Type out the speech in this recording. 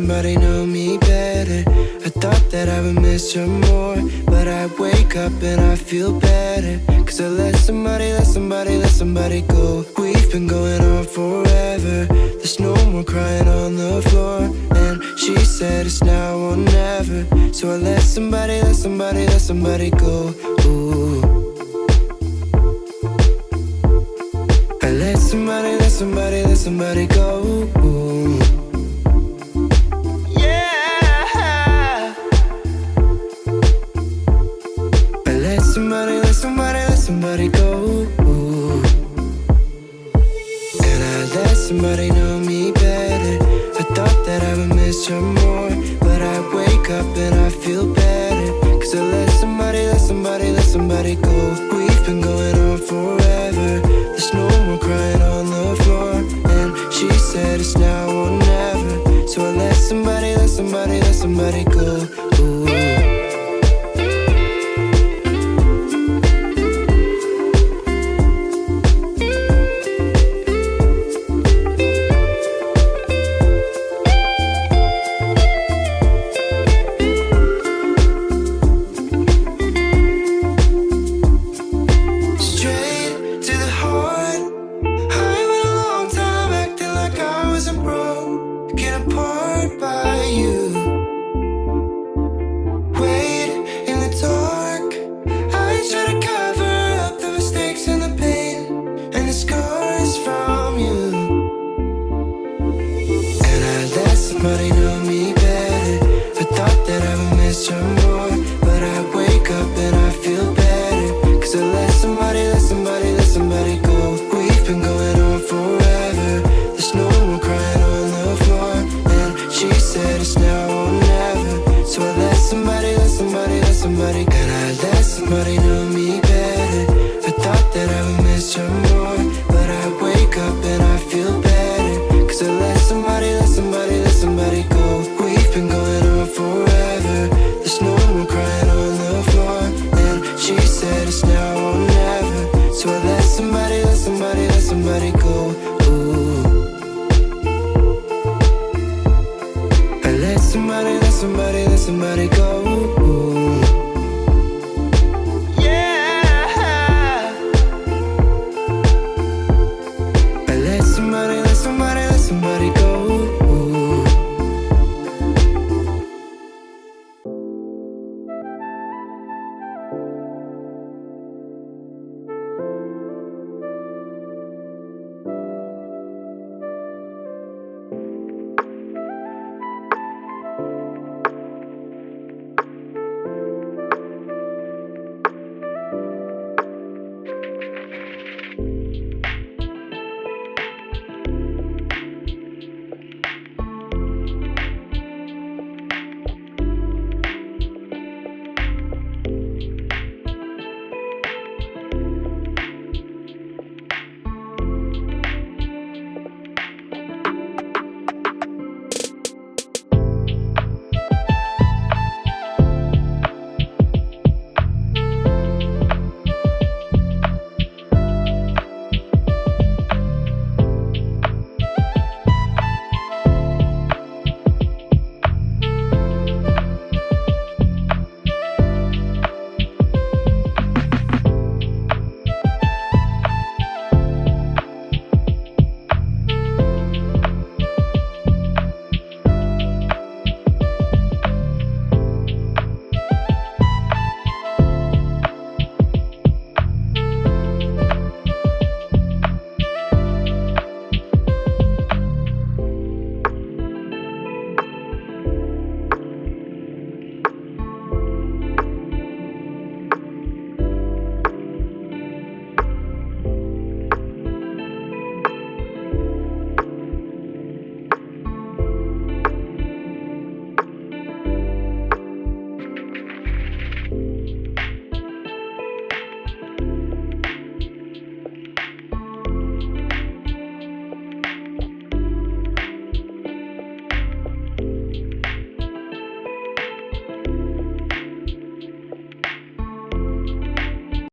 somebody know me better. I thought that I would miss her more, but I wake up and I feel better. Cause I let somebody go. We've been going on forever. There's no more crying on the floor. And she said it's now or never. So I let somebody go. Ooh. I let somebody go. Ooh. Yeah. I let somebody go. Ooh. And I let somebody know me better. I thought that I would miss her more, but I wake up and I feel better. Cause I let somebody go. We've been going on forever. There's no more crying on the floor. And she said it's now or never. So I let somebody go. Ooh. Somebody know me better. I thought that I would miss her more, but I wake up and I feel better. Cause I let somebody go. We've been going on forever. There's no more crying on the floor. And she said it's now or never. So I let somebody go. And I let somebody know me better. I thought that I would miss her more, but I wake up and I feel better. Cause I let somebody go. We've been going on forever. There's no more crying on the floor. And she said it's now or never. So I let somebody go. Ooh. I let somebody go.